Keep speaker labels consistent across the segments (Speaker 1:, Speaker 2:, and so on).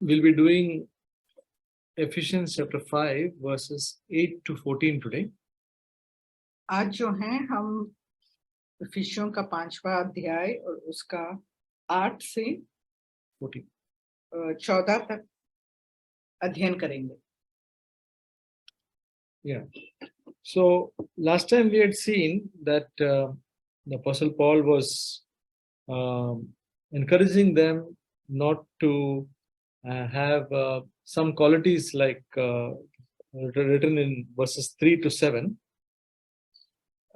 Speaker 1: We'll be doing Ephesians chapter 5 verses 8 to 14 today.
Speaker 2: आज जो है हम इफिसियों का 5वां अध्याय और उसका 8 से 14 तक अध्ययन करेंगे.
Speaker 1: Yeah. So last time we had seen that the Apostle Paul was encouraging them not to have some qualities like written in verses 3 to 7.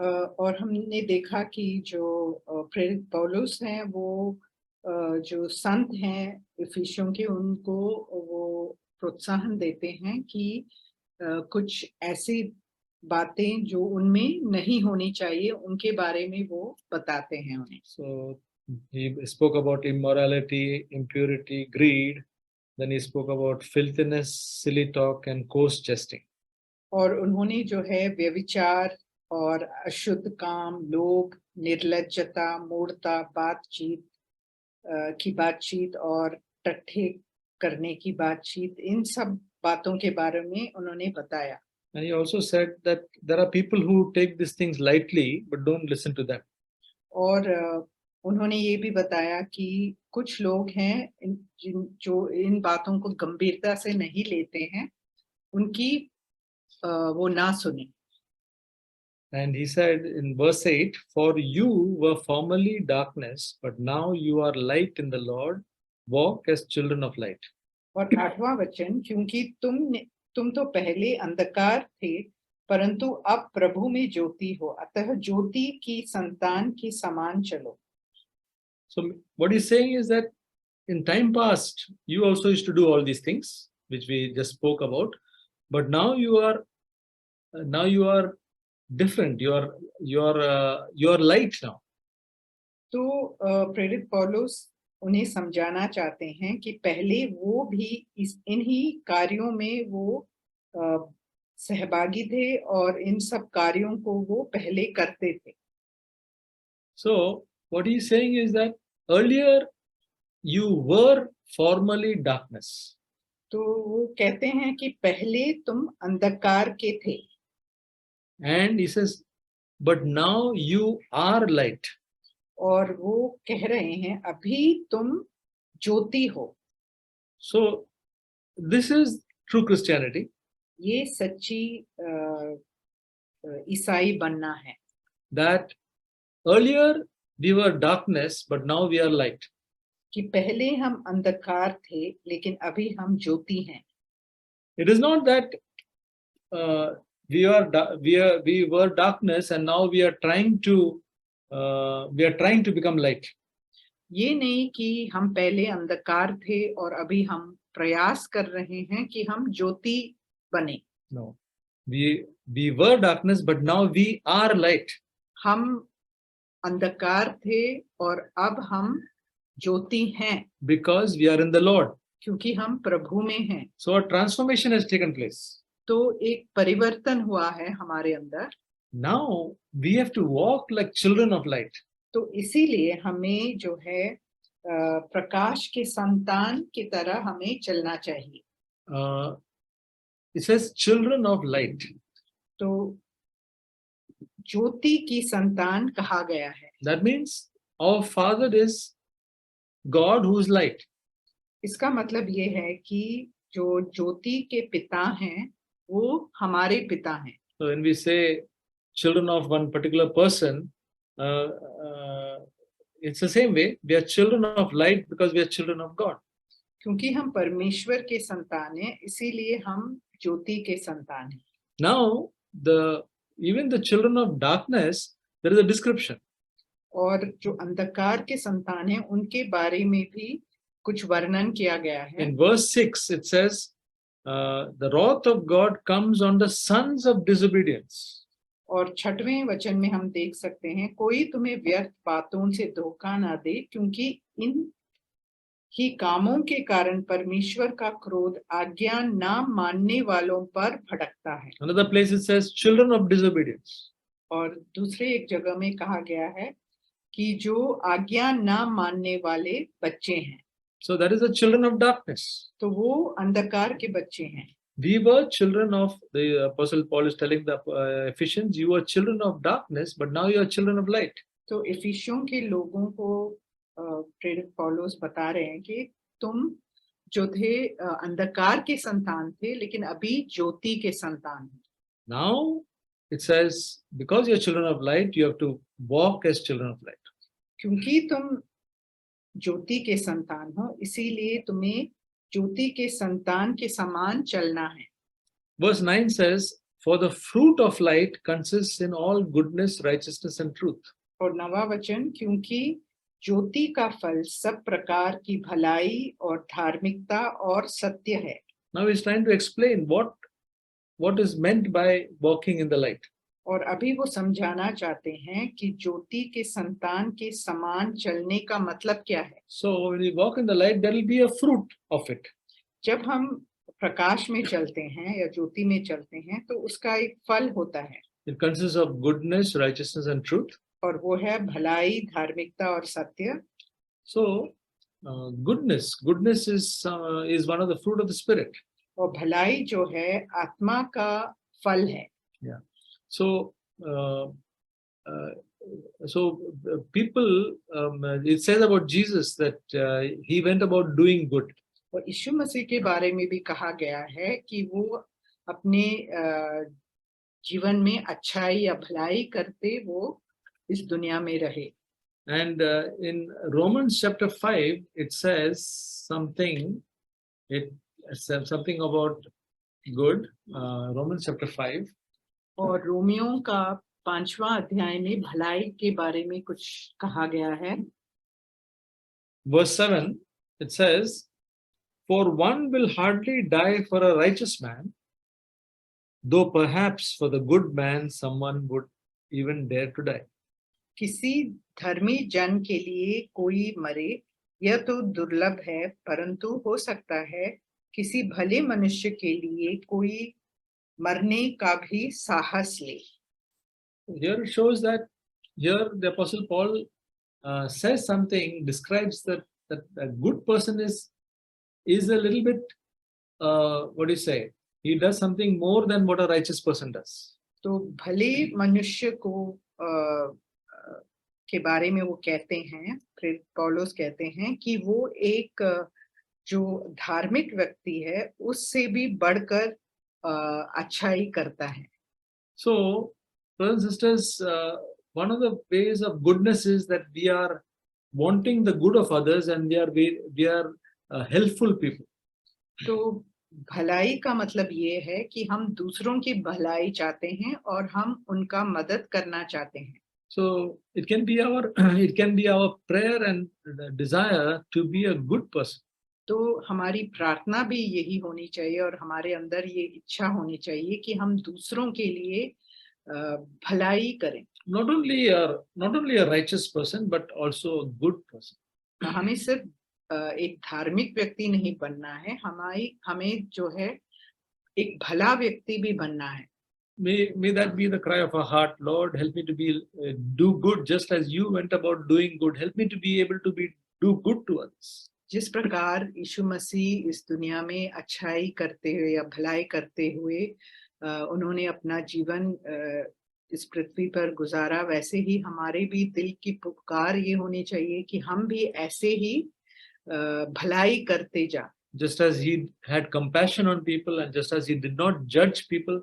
Speaker 2: और हमने देखा कि जो प्रेरित पौलुस हैं वो जो संत हैं इफिसियों के उनको वो प्रोत्साहन देते हैं कि कुछ ऐसी बातें जो उनमें नहीं होनी चाहिए उनके बारे में वो बताते हैं उन्हें.
Speaker 1: So he spoke about immorality, impurity, greed. Then he spoke about filthiness, silly talk, and coarse jesting.
Speaker 2: और उन्होंने जो है व्यभिचार और अशुद्ध काम, लोभ, निर्लज्जता, मूढ़ता, बातचीत और टट्ठे करने की बातचीत, इन सब बातों के बारे में उन्होंने बताया.
Speaker 1: And he also said that there are people who take these things lightly but don't listen to them.
Speaker 2: और उन्होंने ये भी बताया कि कुछ लोग हैं जो इन बातों को गंभीरता से नहीं लेते हैं, उनकी वो ना सुने.
Speaker 1: And he said in verse 8, "For you were formerly darkness, but now you are light in the Lord. Walk as children of light."
Speaker 2: और 8वां वचन, क्योंकि तुम तो पहले अंधकार थे, परंतु अब प्रभु में ज्योति हो, अतः ज्योति की संतान के समान चलो.
Speaker 1: So what he's saying is that in time past, you also used to do all these things, which we just spoke about, but now you are different. You are light now.
Speaker 2: तो प्रेरित पौलुस उन्हें समझाना चाहते हैं कि पहले वो भी इन्हीं कार्यों में वो सहभागी थे और इन सब कार्यों को वो पहले करते थे.
Speaker 1: So what he's saying is that earlier you were formerly darkness.
Speaker 2: तो वो कहते हैं कि पहले तुम अंधकार के थे.
Speaker 1: And he says, but now you are light.
Speaker 2: और वो कह रहे हैं अभी तुम ज्योति हो.
Speaker 1: So this is true Christianity.
Speaker 2: ये सच्ची ईसाई बनना है.
Speaker 1: That earlier we were darkness, but now we are light.
Speaker 2: कि पहले हम अंधकार थे लेकिन अभी हम ज्योति हैं.
Speaker 1: It is not that we were darkness and now we are trying to become light.
Speaker 2: ये नहीं कि हम पहले अंधकार थे और अभी हम प्रयास कर रहे हैं कि हम ज्योति बने.
Speaker 1: No, we were darkness, but now we are light.
Speaker 2: हम अंधकार थे और अब हम ज्योति हैं.
Speaker 1: Because we are in the Lord.
Speaker 2: क्योंकि हम प्रभु में हैं.
Speaker 1: So a transformation has taken place.
Speaker 2: तो एक परिवर्तन हुआ है हमारे अंदर.
Speaker 1: Now we have to walk like children of light.
Speaker 2: तो इसीलिए हमें जो है प्रकाश के संतान की तरह हमें चलना चाहिए.
Speaker 1: It says children of light.
Speaker 2: तो ज्योति की संतान कहा गया है.
Speaker 1: That means our Father is God who is light.
Speaker 2: इसका मतलब ये है कि जो ज्योति के पिता हैं वो हमारे पिता हैं.
Speaker 1: So when we say children of one particular person, it's the same way. We are children of light because we are children of God.
Speaker 2: क्योंकि हम परमेश्वर के संतान हैं, इसीलिए हम ज्योति के संतान हैं.
Speaker 1: Now even the children of darkness, there is a description.
Speaker 2: और जो अंधकार के संतान हैं उनके बारे में भी कुछ वर्णन किया गया है.
Speaker 1: In verse 6 it says, the wrath of God comes on the sons of disobedience.
Speaker 2: और 6वें वचन में हम देख सकते हैं, कोई तुम्हें व्यर्थ बातों से धोखा ना दे, क्योंकि इन ही कामों के कारण परमेश्वर का क्रोध आज्ञा ना मानने वालों पर भड़कता है.
Speaker 1: Another place it says children of disobedience.
Speaker 2: और दूसरे एक जगह में कहा गया है कि जो आज्ञा ना मानने वाले बच्चे हैं.
Speaker 1: So that is the children of darkness.
Speaker 2: तो वो अंधकार के बच्चे हैं.
Speaker 1: We were children of, the Apostle Paul is telling the Ephesians, you were children of darkness, but now you are children of light.
Speaker 2: तो इफिसियों के लोगों को प्रेरित पौलुस बता रहे हैं कि तुम जो थे अंधकार के संतान थे, लेकिन अभी ज्योति के संतान हैं.
Speaker 1: Now it says, because you are children of light, you have to walk as children of light.
Speaker 2: क्योंकि तुम ज्योति के संतान हो, इसीलिए तुम्हें ज्योति के संतान के समान चलना है.
Speaker 1: Verse 9 says, for the fruit of light consists in all goodness, righteousness and truth.
Speaker 2: और 9वां वचन, क्योंकि ज्योति का फल सब प्रकार की भलाई और धार्मिकता और सत्य है.
Speaker 1: Now he's trying to explain what is meant by walking in the light.
Speaker 2: और अभी वो समझाना चाहते हैं कि ज्योति के संतान के समान चलने का मतलब क्या है.
Speaker 1: So when we walk in the light, there will be a fruit of it.
Speaker 2: जब हम प्रकाश में चलते हैं या ज्योति में चलते हैं तो उसका एक फल होता है.
Speaker 1: It consists of goodness, righteousness and truth.
Speaker 2: और वो है भलाई, धार्मिकता और सत्य.
Speaker 1: So goodness is one of the fruit of the spirit.
Speaker 2: और भलाई जो है आत्मा का फल है.
Speaker 1: Yeah. So people, it says about Jesus that he went about doing good.
Speaker 2: और यीशु मसीह के बारे में भी कहा गया है कि वो अपने जीवन में अच्छाई या भलाई करते वो इस दुनिया में रहे.
Speaker 1: And in Romans chapter 5, it says something about good. Romans chapter 5.
Speaker 2: और रोमियो का 5वां अध्याय में भलाई के बारे में कुछ कहा गया है.
Speaker 1: Verse 7, it says, for one will hardly die for a righteous man, though perhaps for the good man someone would even dare to die.
Speaker 2: किसी धर्मी जन के लिए कोई मरे यह तो दुर्लभ है, परंतु हो सकता है किसी भले मनुष्य के लिए कोई मरने का भी साहस ले.
Speaker 1: Here it shows that here the Apostle Paul says something, describes that a good person is a little bit, what do you say? He does something more than what a righteous person does.
Speaker 2: तो भले मनुष्य को के बारे में वो कहते हैं, फिर पौलुस कहते हैं कि वो एक जो धार्मिक व्यक्ति है उससे भी बढ़कर अच्छाई करता है.
Speaker 1: So, brothers and sisters, one of the ways of goodness is that we are wanting the good of others and we are helpful people.
Speaker 2: तो भलाई का मतलब ये है कि हम दूसरों की भलाई चाहते हैं और हम उनका मदद करना चाहते हैं.
Speaker 1: So it can be our prayer and desire to be a good person.
Speaker 2: तो हमारी प्रार्थना भी यही होनी चाहिए और हमारे अंदर ये इच्छा होनी चाहिए कि हम दूसरों के लिए भलाई करें.
Speaker 1: Not only a righteous person, but also a good person.
Speaker 2: हमें सिर्फ एक धार्मिक व्यक्ति नहीं बनना है, हमें जो है एक भला व्यक्ति भी बनना है.
Speaker 1: May that be the cry of our heart. Lord, help me to do good just as you went about doing good. Help me to be able to do good to others.
Speaker 2: जिस प्रकार यीशु मसीह इस दुनिया में अच्छाई करते हुए या भलाई करते हुए उन्होंने अपना जीवन इस पृथ्वी पर गुजारा, वैसे ही हमारे भी दिल की पुकार ये होनी चाहिए कि हम भी ऐसे ही भलाई करते जाएं.
Speaker 1: Just as he had compassion on people and just as he did not judge people,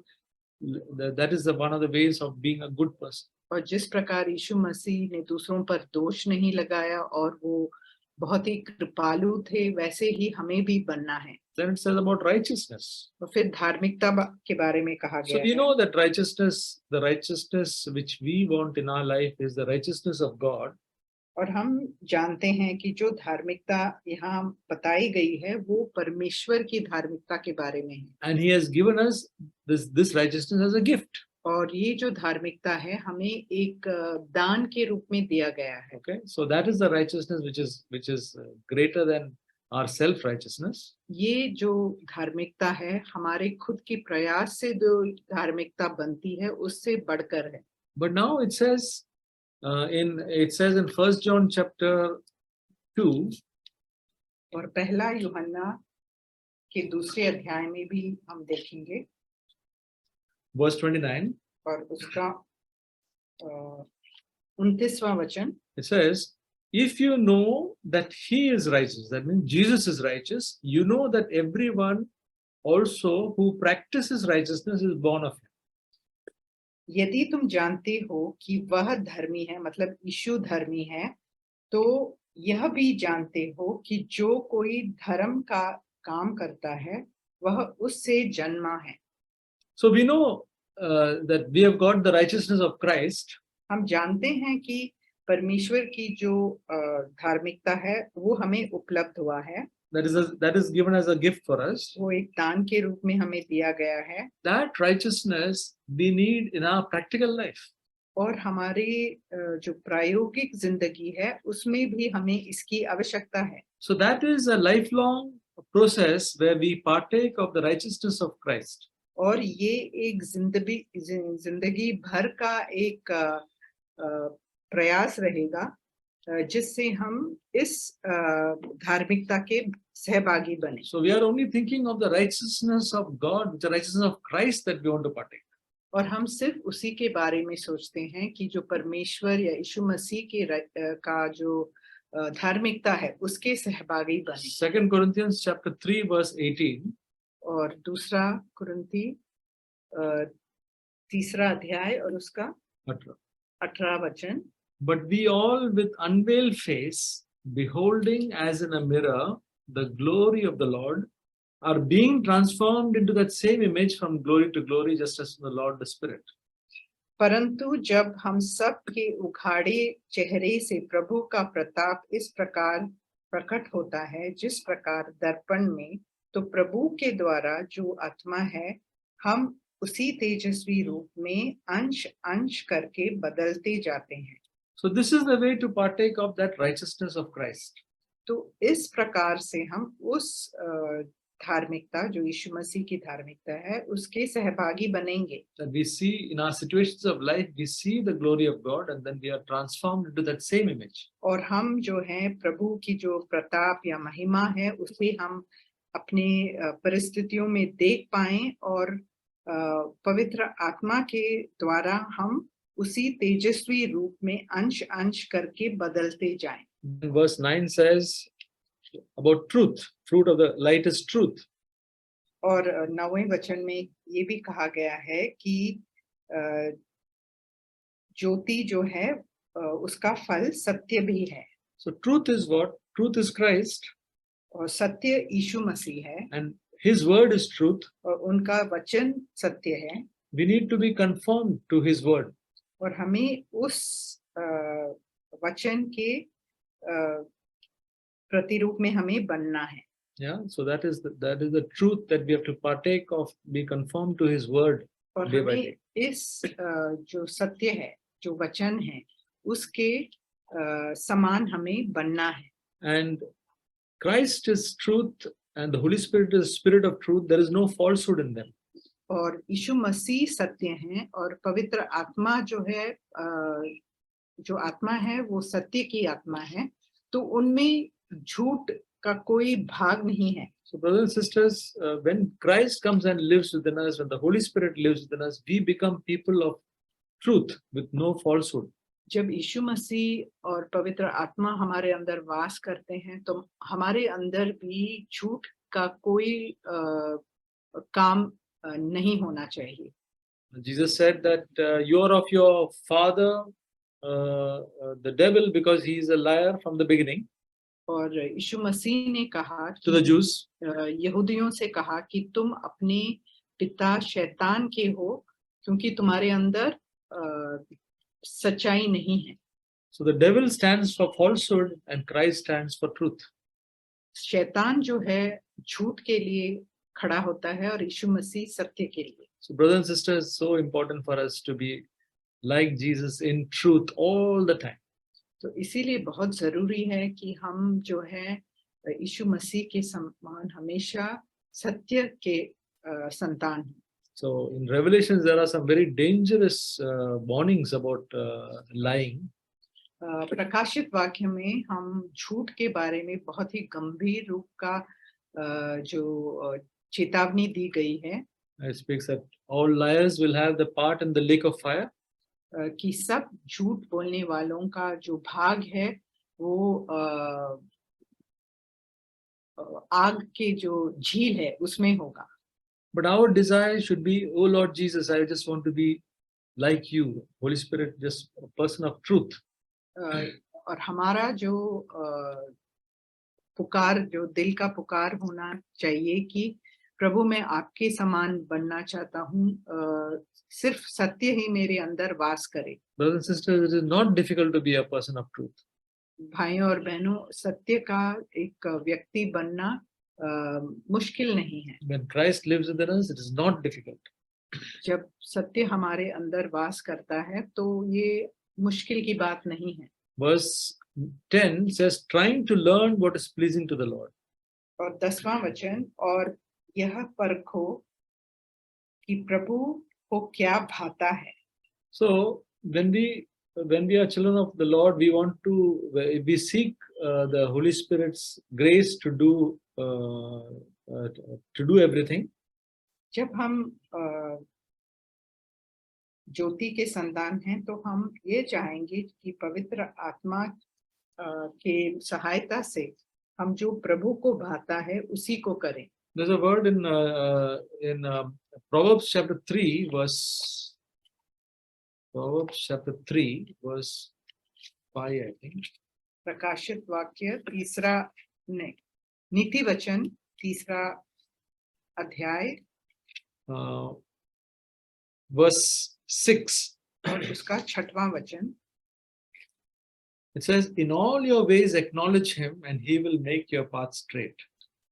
Speaker 1: that is one of the ways of being a good person.
Speaker 2: और जिस प्रकार यीशु मसीह ने दूसरों पर दोष नहीं लगाया और वो बहुत ही कृपालु थे, वैसे ही हमें भी बनना है.
Speaker 1: Then it says about righteousness.
Speaker 2: और फिर धार्मिकता के बारे में कहा गया
Speaker 1: So we know that the righteousness which we want in our life is the righteousness of God.
Speaker 2: और हम जानते हैं कि जो धार्मिकता यहाँ बताई गई है वो परमेश्वर की धार्मिकता के बारे में है.
Speaker 1: And he has given us this righteousness as a gift.
Speaker 2: और ये जो धार्मिकता है हमें एक दान के रूप में दिया गया है.
Speaker 1: Okay, so that is the righteousness which is greater than our self righteousness.
Speaker 2: ये जो धार्मिकता है हमारे खुद की प्रयास से जो धार्मिकता बनती है उससे बढ़कर है.
Speaker 1: But now it says in 1 John chapter 2,
Speaker 2: और पहला यूहन्ना के दूसरे अध्याय में भी हम देखेंगे
Speaker 1: verse 29.
Speaker 2: और उसका 29वां वचन,
Speaker 1: It says, if you know that he is righteous, that means Jesus is righteous, you know that everyone also who practices righteousness is born of him.
Speaker 2: यदि तुम जानते हो कि वह धर्मी है, मतलब यीशु धर्मी है, तो यह भी जानते हो कि जो कोई धर्म का काम करता है वह उससे जन्मा है।
Speaker 1: So we know that we have got the righteousness of Christ.
Speaker 2: हम जानते हैं कि परमेश्वर की जो धार्मिकता है वो हमें उपलब्ध हुआ है,
Speaker 1: that is given as a gift for us.
Speaker 2: वो एक दान के रूप में हमें दिया गया है।
Speaker 1: That righteousness we need in our practical life.
Speaker 2: और हमारी जो प्रायोगिक जिंदगी है उसमें भी हमें इसकी आवश्यकता है।
Speaker 1: So that is a lifelong process where we partake of the righteousness of Christ.
Speaker 2: और ये एक जिंदगी भर का एक प्रयास रहेगा जिससे हम इस धार्मिकता के सहभागी बने।
Speaker 1: So we are only thinking of the righteousness of God, the righteousness of Christ that we want to partake.
Speaker 2: और हम सिर्फ उसी के बारे में सोचते हैं कि जो परमेश्वर या यीशु मसीह के का जो धार्मिकता है उसके सहभागी बने।
Speaker 1: 2 Corinthians chapter 3 verse 18.
Speaker 2: और दूसरा कुरिन्थी 3 अध्याय और उसका 18 वचन,
Speaker 1: But we all with unveiled face, beholding as in a mirror the glory of the Lord, are being transformed into that same image from glory to glory, just as the Lord the Spirit.
Speaker 2: परंतु जब हम सब के उघाड़े चेहरे से प्रभु का प्रताप इस प्रकार प्रकट होता है जिस प्रकार दर्पण में, तो प्रभु के द्वारा जो आत्मा है हम उसी तेजस्वी रूप में अंश अंश करके बदलते जाते हैं।
Speaker 1: So this is the way to partake of that righteousness of Christ.
Speaker 2: तो इस प्रकार से हम उस धार्मिकता जो यीशु मसीह की धार्मिकता है उसके सहभागी बनेंगे।
Speaker 1: That we see in our situations of life, we see the glory of God, and then we are transformed into that same image.
Speaker 2: और हम जो हैं प्रभु की जो प्रताप या महिमा है उसे हम अपने परिस्थितियों में देख पाएं और पवित्र आत्मा के द्वारा हम उसी तेजस्वी रूप में अंश अंश करके बदलते जाएं।
Speaker 1: Verse 9 says about truth. Fruit of the light is truth.
Speaker 2: और 9वें वचन में ये भी कहा गया है कि ज्योति जो है उसका फल सत्य भी है।
Speaker 1: So truth is what? Truth is Christ.
Speaker 2: और सत्य यीशु मसीह है।
Speaker 1: And his word is truth.
Speaker 2: और उनका वचन सत्य है।
Speaker 1: We need to be conformed to his word.
Speaker 2: और हमें उस वचन के प्रतिरूप में हमें बनना है।
Speaker 1: Yeah, so that is the truth that we have to partake of, be conformed to his word
Speaker 2: और
Speaker 1: day by
Speaker 2: हमें
Speaker 1: day.
Speaker 2: इस जो सत्य है, जो वचन है, उसके समान हमें बनना है।
Speaker 1: And Christ is truth and the Holy Spirit is spirit of truth. There is no falsehood in them.
Speaker 2: और यीशु मसीह सत्य हैं और पवित्र आत्मा जो है जो आत्मा है वो सत्य की आत्मा है, तो उनमें झूठ का कोई भाग नहीं है।
Speaker 1: So brothers and sisters, when Christ comes and lives within us, when the Holy Spirit lives within us, we become people of truth with no falsehood.
Speaker 2: जब यीशु मसीह और पवित्र आत्मा हमारे अंदर वास करते हैं तो हमारे अंदर भी झूठ का कोई काम नहीं होना चाहिए।
Speaker 1: Jesus said that you are of your father, the devil, because he is a liar from the beginning.
Speaker 2: और यीशु मसीह ने कहा
Speaker 1: To the Jews,
Speaker 2: यहूदियों से कहा कि तुम अपने पिता शैतान के हो क्योंकि तुम्हारे अंदर सच्चाई नहीं है।
Speaker 1: so the devil stands for falsehood and Christ stands for truth.
Speaker 2: शैतान जो है झूठ के लिए खड़ा होता है और यीशु मसीह सत्य के लिए।
Speaker 1: So brothers and sisters, so important for us to be like Jesus in truth all the time.
Speaker 2: तो इसीलिए बहुत जरूरी है कि हम जो है यीशु मसीह के समान हमेशा सत्य के संतान हैं।
Speaker 1: So in Revelations there are some very dangerous warnings about lying.
Speaker 2: प्रकाशित वाक्य में हम झूठ के बारे में बहुत ही गंभीर रूप का चेतावनी दी गई है
Speaker 1: It speaks that all liars will have the part in the lake of fire.
Speaker 2: कि सब झूठ बोलने वालों का जो भाग है वो आग के जो झील है उसमें होगा.
Speaker 1: But our desire should be, oh Lord Jesus, I just want to be like you. Holy Spirit, just a person of truth.
Speaker 2: और हमारा जो पुकार, जो दिल का पुकार होना चाहिए कि प्रभु मैं आपके समान बनना चाहता हूँ, सिर्फ सत्य ही मेरे अंदर वास करे.
Speaker 1: Brothers and sisters, it is not difficult to be a person of truth.
Speaker 2: भाइयों और बहनों, सत्य का एक व्यक्ति बनना मुश्किल नहीं है.
Speaker 1: When Christ lives within us, it is not difficult.
Speaker 2: जब सत्य हमारे अंदर वास करता है तो ये मुश्किल की बात नहीं है.
Speaker 1: Verse 10 says, trying to learn what is pleasing to the Lord.
Speaker 2: और 10वां वचन, और यह परखो कि प्रभु को क्या भाता है. So
Speaker 1: when we are children of the Lord, we seek the Holy Spirit's grace to do everything.
Speaker 2: जब हम ज्योति के संतान हैं तो हम ये चाहेंगे कि पवित्र आत्मा के सहायता से हम जो प्रभु को भाता है उसी को करें.
Speaker 1: There's a word in Proverbs chapter 3 verse 5, I think.
Speaker 2: प्रकाशित वाक्य नीति वचन 3 अध्याय
Speaker 1: verse 6
Speaker 2: और उसका 6वां वचन.
Speaker 1: It says, in all your ways acknowledge him and he will make your path straight.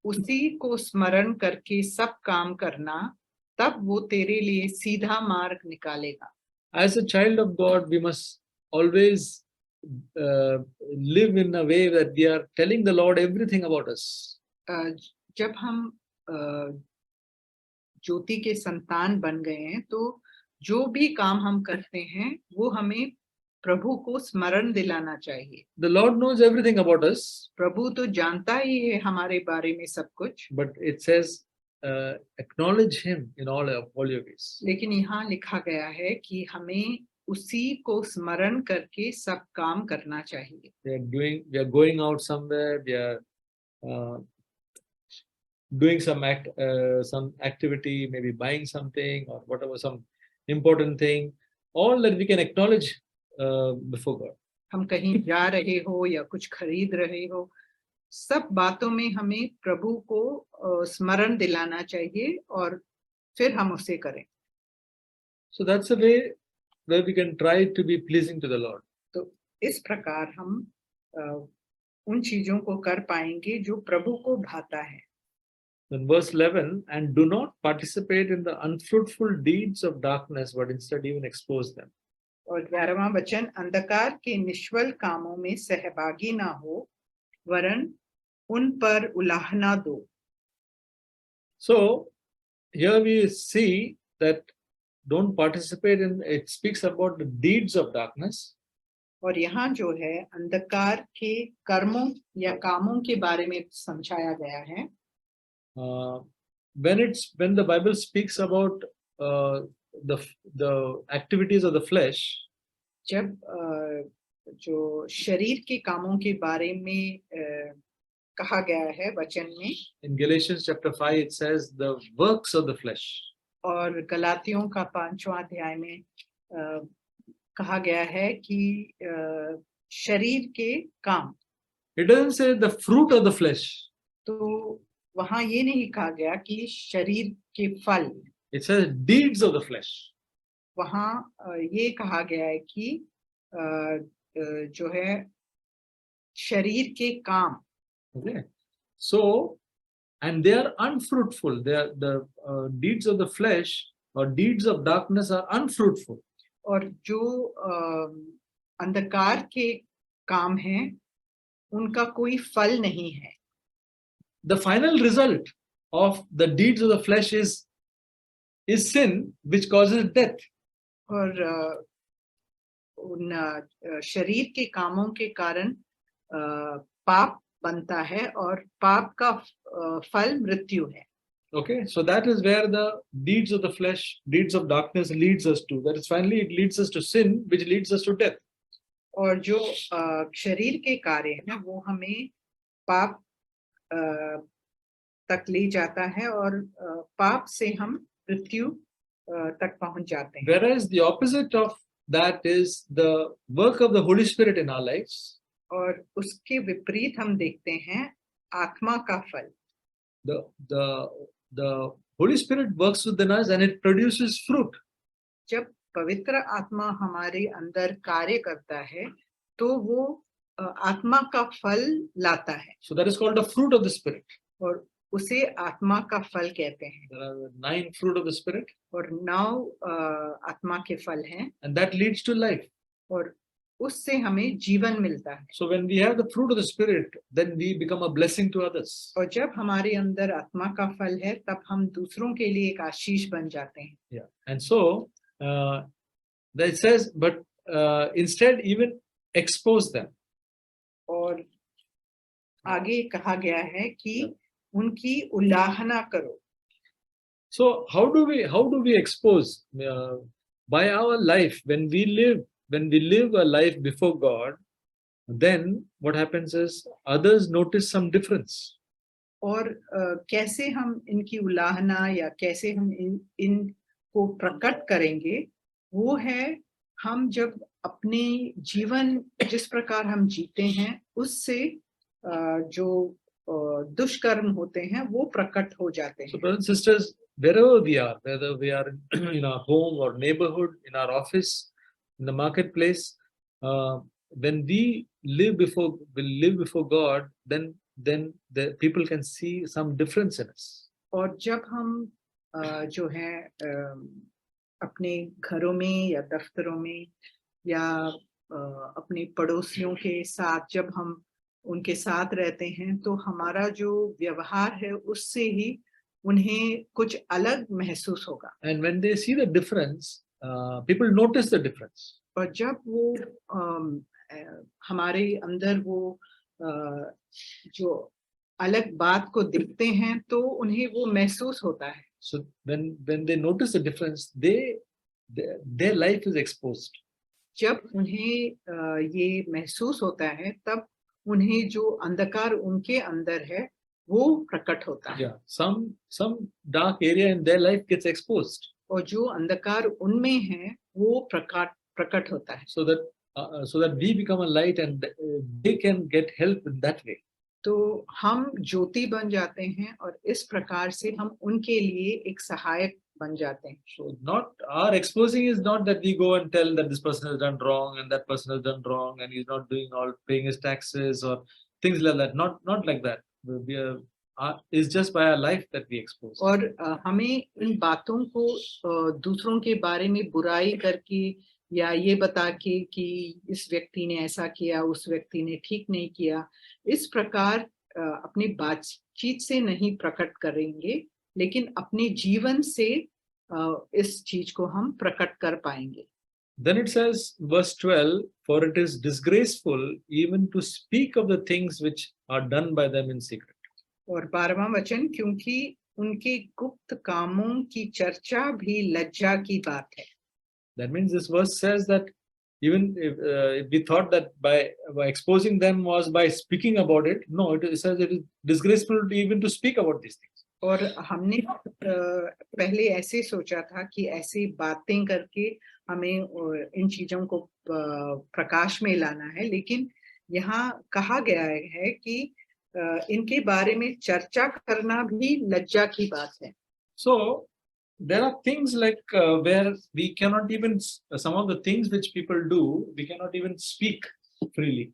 Speaker 2: उसी को स्मरण करके सब काम करना, तब वो तेरे लिए सीधा मार्ग निकालेगा.
Speaker 1: As a child of God, we must always live in a way that we are telling the Lord everything about us.
Speaker 2: जब हम ज्योति के संतान बन गए हैं तो जो भी काम हम करते हैं वो हमें प्रभु को स्मरण दिलाना चाहिए.
Speaker 1: The Lord knows everything about us.
Speaker 2: प्रभु तो जानता ही है हमारे बारे में सब कुछ.
Speaker 1: But it says, acknowledge him in all your ways.
Speaker 2: लेकिन यहाँ लिखा गया है कि हमें उसी को स्मरण करके सब काम करना चाहिए.
Speaker 1: We are going out somewhere. We are doing some activity, maybe buying something or whatever, some important thing. All that we can acknowledge before God.
Speaker 2: हम कहीं जा रहे हो या कुछ खरीद रहे हो, सब बातों में हमें प्रभु को स्मरण दिलाना चाहिए और फिर हम उसे करें.
Speaker 1: So that's a way where we can try to be pleasing to the Lord.
Speaker 2: तो इस प्रकार हम उन चीजों को कर पाएंगे जो प्रभु को भाता है.
Speaker 1: In verse 11, and do not participate in the unfruitful deeds of darkness, but instead even expose them.
Speaker 2: और 11वां वचन, अंधकार के निष्फल कामों में सहभागी ना हो, वरन उन पर उलाहना दो.
Speaker 1: So here we see that don't participate in, it speaks about the deeds of darkness.
Speaker 2: और यहाँ जो है अंधकार के कर्मों या कामों के बारे में समझाया गया है.
Speaker 1: When the Bible speaks about the activities of the flesh,
Speaker 2: जब जो शरीर के कामों के बारे में कहा गया है वचन में,
Speaker 1: in Galatians chapter 5 it says the works of the flesh.
Speaker 2: और गलातियों का 5वां अध्याय में कहा गया है कि शरीर के काम.
Speaker 1: It doesn't say the fruit of the flesh.
Speaker 2: तो वहां ये नहीं कहा गया कि शरीर के फल.
Speaker 1: It says deeds of the flesh.
Speaker 2: वहां ये कहा गया है कि जो है शरीर के काम.
Speaker 1: Okay, so and they are unfruitful. They are the deeds of the flesh or deeds of darkness are unfruitful.
Speaker 2: और जो अंधकार के काम हैं उनका कोई फल नहीं है.
Speaker 1: The final result of the deeds of the flesh is sin, which causes death.
Speaker 2: और उन शरीर के कामों के कारण पाप बनता है और पाप का फल मृत्यु है.
Speaker 1: Okay, so that is where the deeds of the flesh, deeds of darkness leads us to. That is finally it leads us to sin, which leads us to death.
Speaker 2: और जो शरीर के कार्य हैं वो हमें पाप तक ले जाता है और पाप से हम मृत्यु तक पहुंच जाते हैं.
Speaker 1: Whereas the opposite of that is the work of the Holy Spirit in our lives.
Speaker 2: और उसके विपरीत हम देखते हैं आत्मा का फल.
Speaker 1: The Holy Spirit works within us and it produces fruit.
Speaker 2: जब पवित्र आत्मा हमारे अंदर कार्य करता है तो वो आत्मा का फल लाता है.
Speaker 1: So that is called the fruit of the Spirit.
Speaker 2: और उसे आत्मा का फल कहते हैं.
Speaker 1: There are 9 fruit of the Spirit.
Speaker 2: और 9 आत्मा के फल हैं.
Speaker 1: And that leads to life.
Speaker 2: और उससे हमें जीवन मिलता है.
Speaker 1: So when we have the fruit of the Spirit, then we become a blessing to others.
Speaker 2: और जब हमारे अंदर आत्मा का फल है तब हम दूसरों के लिए एक आशीष बन जाते हैं.
Speaker 1: Yeah, and so that says, but instead even expose them.
Speaker 2: और आगे कहा गया है कि उनकी उल्लाहना करो.
Speaker 1: So how do we expose by our life when we live a life before God? Then what happens is others notice some difference.
Speaker 2: और कैसे हम इनकी उल्लाहना या कैसे हम इनको प्रकट करेंगे वो है हम जब अपने जीवन जिस प्रकार हम जीते हैं उससे जो दुष्कर्म होते हैं वो प्रकट हो जाते हैं.
Speaker 1: So brothers and sisters, wherever we are, whether we are in our home or neighborhood, in our office, in the marketplace, when we live before God, then the people can see some difference in us.
Speaker 2: और जब हम जो है अपने घरों में या दफ्तरों में या अपने पड़ोसियों के साथ जब हम उनके साथ रहते हैं तो हमारा जो व्यवहार है उससे ही उन्हें कुछ अलग महसूस होगा.
Speaker 1: And when they see the difference, people notice the difference.
Speaker 2: और जब वो हमारे अंदर वो जो अलग बात को देखते हैं तो उन्हें वो महसूस होता है.
Speaker 1: So when they notice the difference, their life is exposed.
Speaker 2: जब उन्हें ये महसूस होता है तब उन्हें जो अंधकार उनके अंदर है वो प्रकट होता है.
Speaker 1: Yeah, some dark area in their life gets exposed.
Speaker 2: और जो अंधकार उनमें है वो प्रकट होता है.
Speaker 1: So that we become a light and they can get help in that way.
Speaker 2: तो हम ज्योति बन जाते हैं और इस प्रकार से हम उनके लिए एक सहायक बन जाते हैं.
Speaker 1: So not our exposing is not that we go and tell that this person has done wrong and that person has done wrong and he's not paying his taxes or things like that. Not like that. It's just by our life that we expose.
Speaker 2: और हमें इन बातों को दूसरों के बारे में बुराई करके या ये बता के कि इस व्यक्ति ने ऐसा किया उस व्यक्ति ने ठीक नहीं किया इस प्रकार अपनी बातचीत से नहीं प्रकट करेंगे लेकिन अपने जीवन से इस चीज को हम प्रकट कर पाएंगे.
Speaker 1: Then it says, verse 12, for it is disgraceful even to speak of the things which are done by them in secret.
Speaker 2: और 12वां वचन, क्योंकि उनके गुप्त कामों की चर्चा भी लज्जा की बात है.
Speaker 1: That means this verse says that even if we thought that by exposing them was by speaking about it, no, it says it is disgraceful even to speak about these things.
Speaker 2: और हमने पहले ऐसे सोचा था कि ऐसी बातें करके हमें इन चीजों को प्रकाश में लाना है, लेकिन यहाँ कहा गया है कि इनके बारे में चर्चा करना भी लज्जा की बात है.
Speaker 1: So there are things like where we cannot even, some of the things which people do, we cannot even speak freely.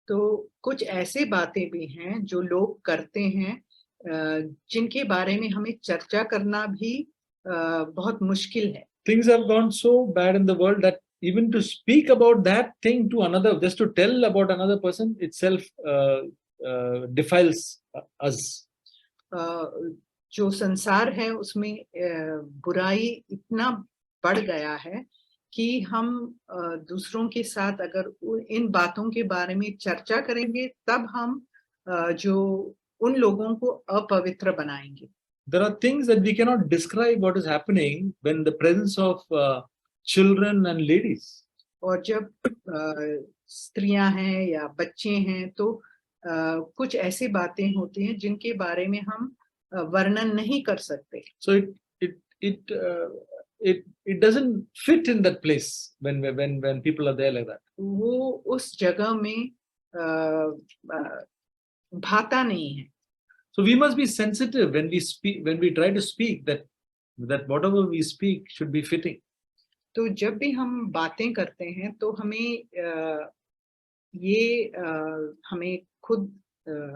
Speaker 2: तो कुछ ऐसे बातें भी हैं जो लोग करते हैं जिनके बारे में हमें चर्चा करना भी बहुत मुश्किल है.
Speaker 1: Things have gone so bad in the world that even to speak about that thing to another, just to tell about another person itself defiles us.
Speaker 2: जो संसार है उसमें बुराई इतना बढ़ गया है कि हम दूसरों के साथ अगर इन बातों के बारे में चर्चा करेंगे, तब हम जो उन लोगों को अपवित्र बनाएंगे।
Speaker 1: There are things that we cannot describe what is happening when the presence of children and ladies.
Speaker 2: और जब स्त्रियां हैं या बच्चे हैं, तो कुछ ऐसी बातें होती हैं जिनके बारे में हम वर्णन नहीं कर सकते।
Speaker 1: So it doesn't fit in that place when people are there like that.
Speaker 2: वो उस जगह में भाता नहीं है।
Speaker 1: So we must be sensitive when we speak, when we try to speak, that whatever we speak should be fitting.
Speaker 2: तो जब भी हम बातें करते हैं, तो हमें हमें खुद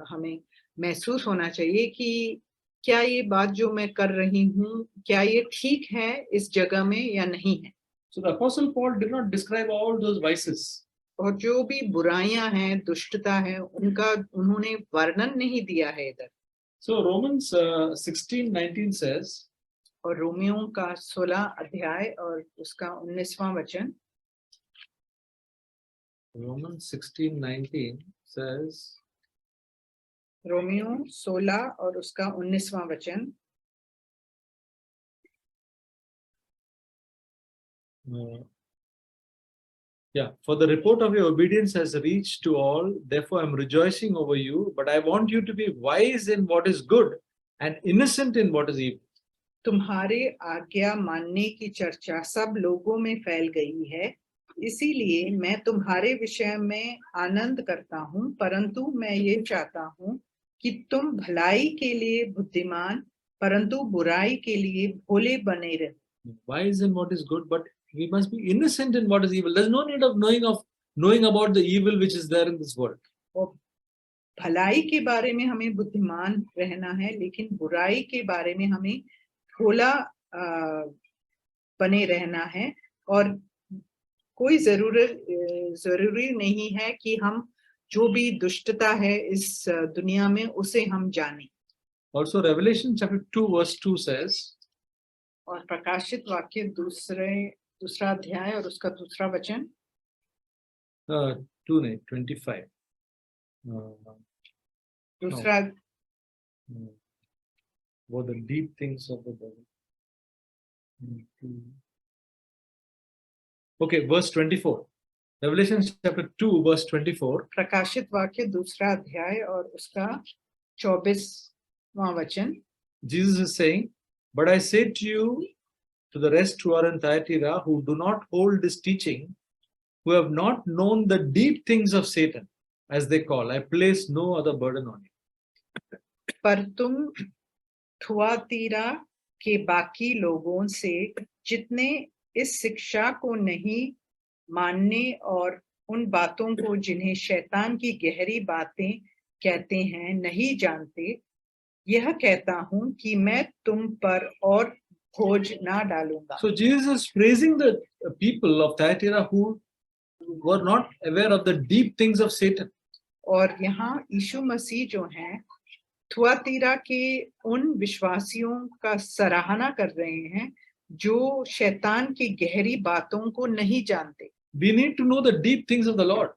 Speaker 2: हमें महसूस होना चाहिए कि क्या ये बात जो मैं कर रही हूँ, क्या ये ठीक है इस जगह में या नहीं है।
Speaker 1: So the Apostle Paul did not describe all those vices.
Speaker 2: और जो भी बुराइयां हैं, दुष्टता है, उनका उन्होंने वर्णन नहीं दिया है इधर।
Speaker 1: So Romans 16:19 says,
Speaker 2: और रोमियों का 16 अध्याय और उसका 19वां वचन,
Speaker 1: Romans 16:19 says,
Speaker 2: रोमियो 16 और उसका 19वां वचन,
Speaker 1: for the report of your obedience has reached to all, therefore I'm rejoicing over you, but I want you to be wise in what is good and innocent in what is evil.
Speaker 2: तुम्हारे आज्ञा मानने की चर्चा सब लोगों में फैल गई है, इसीलिए मैं तुम्हारे विषय में आनंद करता हूँ, परंतु मैं ये चाहता हूँ कि तुम भलाई के लिए बुद्धिमान, परंतु बुराई के लिए भोले बने रहो।
Speaker 1: Wise in what is good, but we must be innocent in what is evil. There's no need of knowing about the evil which is there in this world.
Speaker 2: और भलाई के बारे में हमें बुद्धिमान रहना है, लेकिन बुराई के बारे में हमें भोला बने रहना है। और कोई जरूरी नहीं है कि हम जो भी दुष्टता है इस दुनिया में उसे हम जाने।
Speaker 1: Also Revelation chapter 2 verse 2 says,
Speaker 2: और प्रकाशित वाक्य दूसरा अध्याय और उसका दूसरा वचन,
Speaker 1: 2 नहीं 25
Speaker 2: दूसरा
Speaker 1: what the deep things of the devil. Okay, verse 24. Revelation chapter 2 verse 24.
Speaker 2: प्रकाशित वाक्य दूसरा अध्याय और उसका 24वां वचन,
Speaker 1: Jesus is saying, but I say to you, to the rest who are in Thyatira, who do not hold this teaching, who have not known the deep things of Satan, as they call, I place no other burden on you.
Speaker 2: पर तुम Thyatira के बाकी लोगों से जितने इस शिक्षा को नहीं मानने और उन बातों को जिन्हें शैतान की गहरी बातें कहते हैं नहीं जानते, यह कहता हूं कि मैं तुम पर और बोझ ना डालूंगा।
Speaker 1: So Jesus is praising the people of Thyatira who were not aware of the deep things of Satan.
Speaker 2: और यहाँ यीशु मसीह जो हैं थुआतीरा के उन विश्वासियों का सराहना कर रहे हैं जो शैतान की गहरी बातों को नहीं जानते।
Speaker 1: We need to know the deep things of the Lord.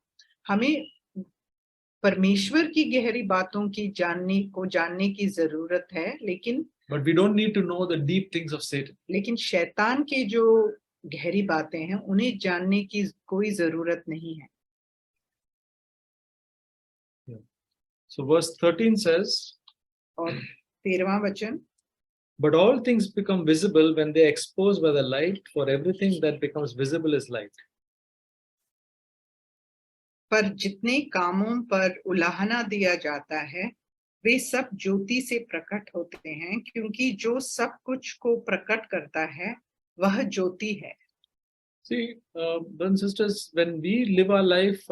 Speaker 2: हमें परमेश्वर की गहरी बातों की जानने की जरूरत है, लेकिन
Speaker 1: But we don't need to know the deep things of Satan.
Speaker 2: लेकिन शैतान की जो गहरी बातें हैं उन्हें जानने की कोई जरूरत नहीं है।
Speaker 1: So verse 13 says,
Speaker 2: और 13वां वचन,
Speaker 1: but all things become visible when they are exposed by the light, for everything that becomes visible is light.
Speaker 2: पर जितने कामों पर उलाहना दिया जाता है वे सब ज्योति से प्रकट होते हैं, क्योंकि जो सब कुछ को प्रकट करता है वह ज्योति है।
Speaker 1: See, brothers and sisters, when we live our life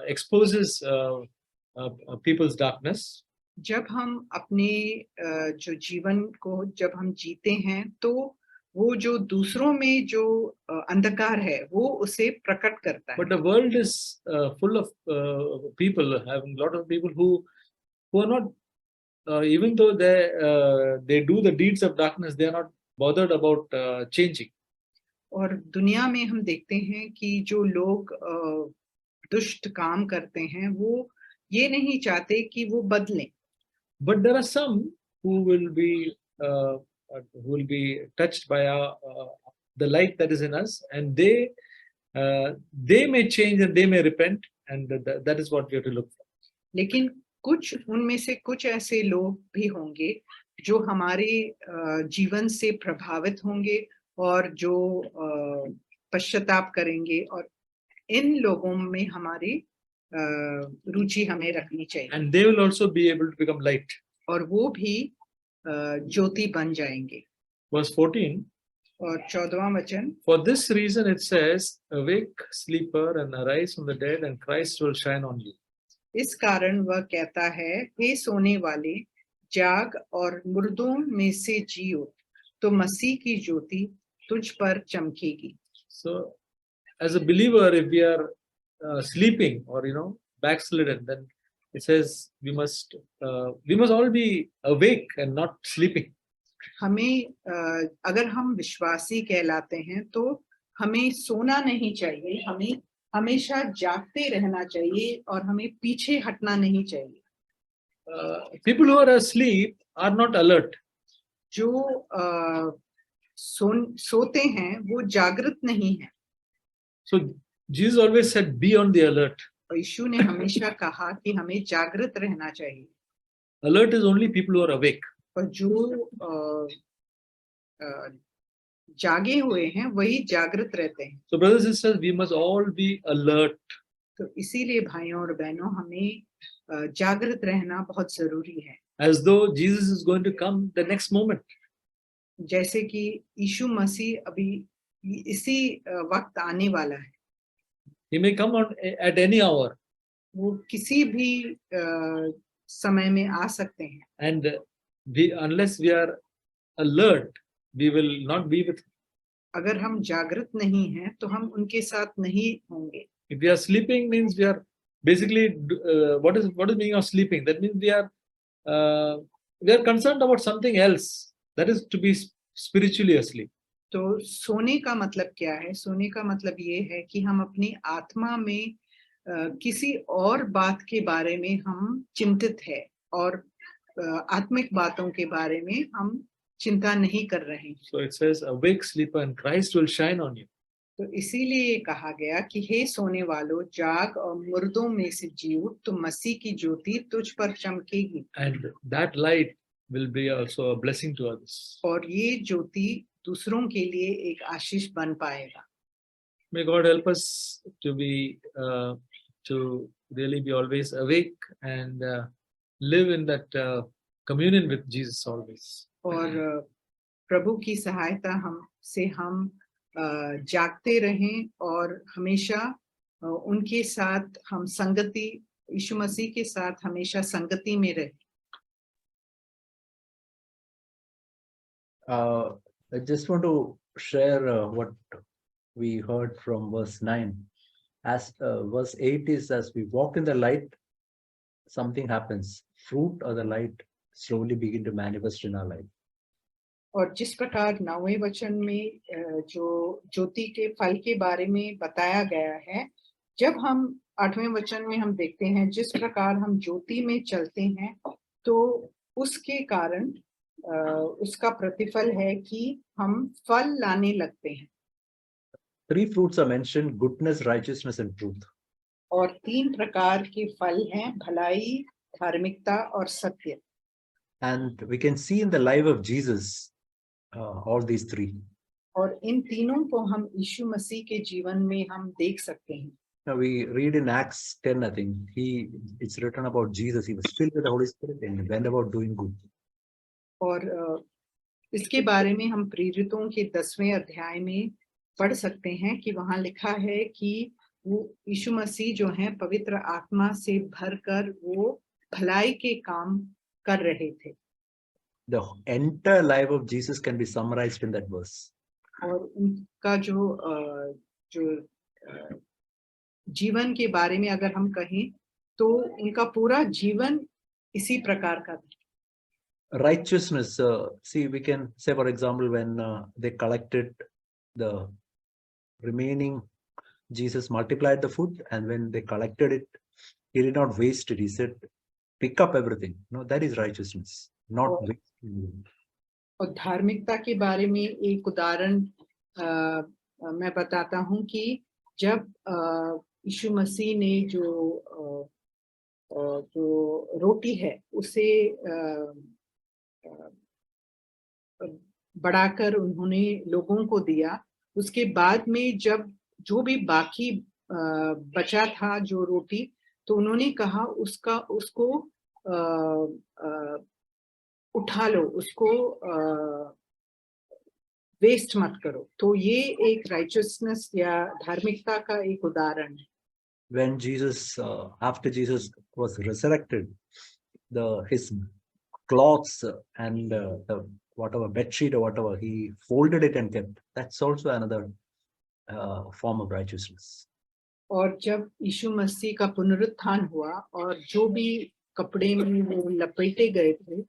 Speaker 1: exposes people's darkness.
Speaker 2: जब हम अपने जो जीवन को जब हम जीते हैं, तो वो जो दूसरों में जो अंधकार है वो उसे प्रकट करता है।
Speaker 1: But the world is full of people, having a lot of people who are not, even though they do the deeds of darkness, they are not bothered about changing.
Speaker 2: और दुनिया में हम देखते हैं कि जो लोग दुष्ट काम करते हैं वो ये नहीं चाहते कि वो बदलें,
Speaker 1: But there are some who will be touched by the light that is in us, and they may change and they may repent, and that is what we have to look for.
Speaker 2: लेकिन कुछ उनमें से कुछ ऐसे लोग भी होंगे जो हमारे जीवन से प्रभावित होंगे और जो पश्चाताप करेंगे, और इन लोगों में हमारी रुचि हमें रखनी चाहिए,
Speaker 1: And they will also be able to become light.
Speaker 2: और वो भी ज्योति बन जाएंगे.
Speaker 1: Verse 14.
Speaker 2: और 14वां वचन,
Speaker 1: For this reason it says, awake, sleeper, and arise from the dead, and Christ will shine on you.
Speaker 2: इस कारण वह कहता है, हे सोने वाले, जाग और मुर्दों में से जी उठ, तो मसीह की ज्योति तुझ पर चमकेगी.
Speaker 1: So, as a believer, if we are sleeping or backslidden, then it says we must all be awake and not sleeping.
Speaker 2: हमें अगर हम विश्वासी कहलाते हैं तो हमें सोना नहीं चाहिए, हमें हमेशा जागते रहना चाहिए और हमें पीछे हटना नहीं चाहिए.
Speaker 1: People who are asleep are not alert.
Speaker 2: जो सोते हैं वो जागृत नहीं है.
Speaker 1: So Jesus always said, be on the alert.
Speaker 2: यीशु ने हमेशा कहा कि हमें जागृत रहना चाहिए.
Speaker 1: Alert is only people who are awake.
Speaker 2: और जो जागे हुए हैं वही जागृत रहते हैं.
Speaker 1: So brothers and sisters, we must all be alert.
Speaker 2: तो इसीलिए भाइयों और बहनों हमें जागृत रहना बहुत जरूरी है.
Speaker 1: As though Jesus is going to come the next moment.
Speaker 2: जैसे कि यीशु मसीह अभी इसी वक्त आने वाला है.
Speaker 1: He may come at any hour.
Speaker 2: वो किसी भी समय में आ सकते हैं.
Speaker 1: And unless we are alert, we will not be with him.
Speaker 2: अगर हम जागृत नहीं हैं तो हम उनके साथ नहीं होंगे.
Speaker 1: If we are sleeping, means we are basically what is meaning of sleeping? That means we are concerned about something else. That is to be spiritually asleep.
Speaker 2: तो सोने का मतलब क्या है? सोने का मतलब ये है कि हम अपनी आत्मा में किसी और बात के बारे में हम चिंतित है और आत्मिक बातों के बारे में हम चिंता नहीं कर रहे.
Speaker 1: So it says, awake, sleeper, and Christ will shine on you.
Speaker 2: तो इसीलिए कहा गया कि हे सोने वालों, जाग और मुर्दों में से जी उठ, तो मसीह की ज्योति तुझ पर चमकेगी.
Speaker 1: And that light will be also a blessing to others.
Speaker 2: और ये ज्योति दूसरों के लिए एक आशीष बन पाएगा.
Speaker 1: May God help us to really be always awake and live in that communion with Jesus always.
Speaker 2: और प्रभु की सहायता हम जागते रहें और हमेशा उनके साथ हम संगति, यीशु मसीह के साथ हमेशा संगति में रहें.
Speaker 3: I just want to share what we heard from verse 9. As verse 8 is, as we walk in the light, something happens. Fruit or the light slowly begin to manifest in our life.
Speaker 2: और जिस प्रकार 9वें वचन में जो ज्योति के फल के बारे में बताया गया है, जब हम 8वें वचन में हम देखते हैं जिस प्रकार हम ज्योति में चलते हैं तो उसके कारण उसका प्रतिफल है कि हम फल लाने लगते हैं.
Speaker 3: 3 fruits are mentioned: goodness, righteousness, and truth.
Speaker 2: और 3 प्रकार के फल हैं: भलाई, धार्मिकता और सत्य.
Speaker 3: And we can see in the life of Jesus all these 3.
Speaker 2: और इन तीनों को हम यीशु मसीह के जीवन में हम देख सकते हैं.
Speaker 3: Now we read in Acts 10, I think, it's written about Jesus. He was filled with the Holy Spirit and went about doing good.
Speaker 2: और इसके बारे में हम प्रेरितों के 10वें अध्याय में पढ़ सकते हैं कि वहां लिखा है कि वो यीशु मसीह जो हैं पवित्र आत्मा से भरकर वो भलाई के काम कर रहे थे.
Speaker 3: The entire life of Jesus can be summarized in that verse.
Speaker 2: और उनका जो जीवन के बारे में अगर हम कहें तो उनका पूरा जीवन इसी प्रकार का था.
Speaker 3: righteousness, see, we can say, for example, when they collected the remaining, Jesus multiplied the food, and when they collected it, he did not waste it. He said, pick up everything. No, that is righteousness, not
Speaker 2: और-
Speaker 3: wasting.
Speaker 2: और धार्मिकता के बारे में एक उदाहरण मैं बताता हूँ कि जब यीशु मसीह ने जो रोटी है उसे बढ़ाकर उन्होंने लोगों को दिया, उसके बाद में जब जो भी बाकी बचा था जो रोटी, तो उन्होंने कहा उसको उठा लो, उसको वेस्ट मत करो। तो ये एक राइचसनेस या धार्मिकता का एक उदाहरण है।
Speaker 3: When Jesus, after Jesus was resurrected, his clothes and the whatever bedsheet or whatever, he folded it and kept. That's also another form of righteousness.
Speaker 2: और जब यीशु मसीह का पुनरुत्थान हुआ और जो भी कपड़े में वो लपेटे गए थे,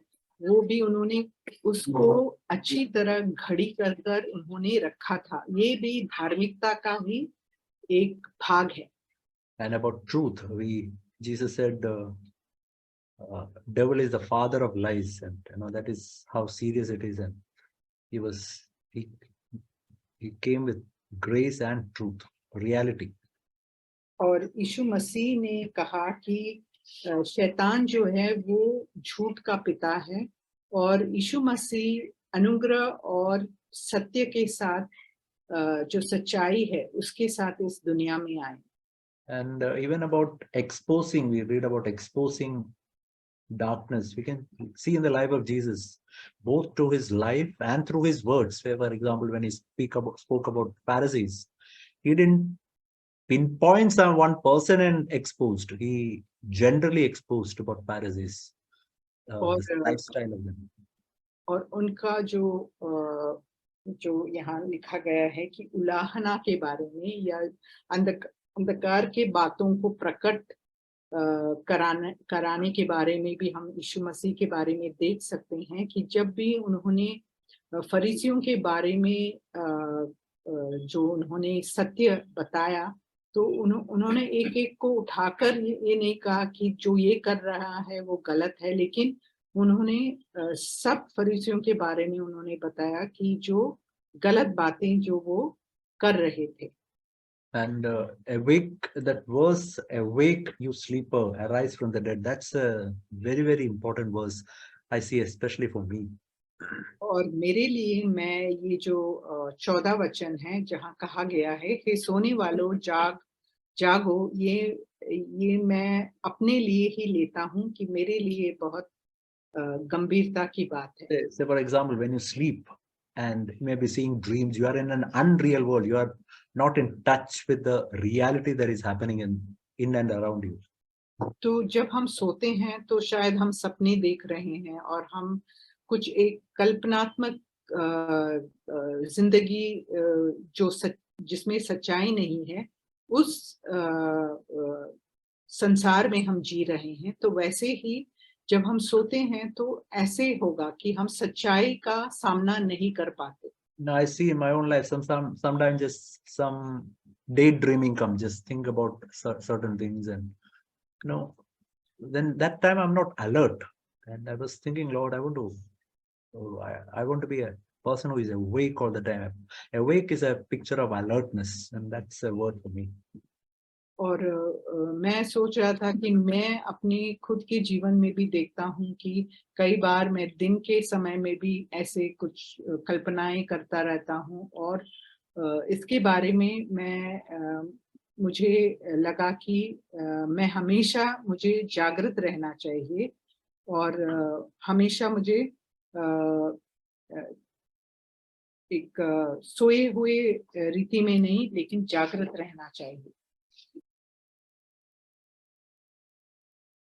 Speaker 2: वो भी उन्होंने उसको अच्छी तरह घड़ी कर कर उन्होंने रखा था। ये भी धार्मिकता का ही एक भाग है।
Speaker 3: And about truth, Jesus said, devil is the father of lies, and that is how serious it is. And he came with grace and truth, reality.
Speaker 2: और यीशु मसीह ने कहा कि शैतान जो है वो झूठ का पिता है, और यीशु मसीह अनुग्रह और सत्य के साथ जो सच्चाई है उसके साथ इस दुनिया में आए।
Speaker 3: And even about exposing, we read about exposing darkness. We can see in the life of Jesus, both through his life and through his words. Where, for example, when he spoke about Pharisees, he didn't pinpoint some one person and exposed. He generally exposed about Pharisees, the lifestyle of them.
Speaker 2: और उनका जो यहाँ लिखा गया है कि उलाहना के बारे में या अंधकार के बातों को प्रकट कराने के बारे में भी हम यीशु मसीह के बारे में देख सकते हैं कि जब भी उन्होंने फरीसियों के बारे में जो उन्होंने सत्य बताया, तो उन्होंने एक एक को उठाकर ये नहीं कहा कि जो ये कर रहा है वो गलत है, लेकिन उन्होंने सब फरीसियों के बारे में उन्होंने बताया कि जो गलत बातें जो वो कर रहे थे।
Speaker 3: And awake, that verse, awake you sleeper, arise from the dead, that's a very, very important verse, I see, especially for me.
Speaker 2: और मेरे लिए मैं ये जो 14 वचन है जहाँ कहा गया है कि सोने वालों जागो, ये मैं अपने लिए ही लेता हूँ कि मेरे लिए बहुत गंभीरता की बात है।
Speaker 3: Say, for example, when you sleep and maybe seeing dreams, you are in an unreal world. You are not in touch with the reality that is happening in and around you.
Speaker 2: तो जब हम सोते हैं तो शायद हम सपने देख रहे हैं और हम कुछ एक कल्पनात्मक जिंदगी जिसमें सच्चाई नहीं है, उस संसार में हम जी रहे हैं। तो वैसे ही जब हम सोते हैं तो ऐसे होगा कि हम सच्चाई का सामना नहीं कर पाते।
Speaker 3: Now I see in my own life sometimes just some daydreaming comes, just think about certain things, and then that time I'm not alert, and I was thinking, Lord, I want to be a person who is awake all the time. Awake is a picture of alertness, and that's a word for me.
Speaker 2: और मैं सोच रहा था कि मैं अपने खुद के जीवन में भी देखता हूँ कि कई बार मैं दिन के समय में भी ऐसे कुछ कल्पनाएं करता रहता हूँ, और इसके बारे में मुझे लगा कि मैं हमेशा मुझे जागृत रहना चाहिए, और हमेशा मुझे एक सोए हुए रीति में नहीं लेकिन जागृत रहना चाहिए।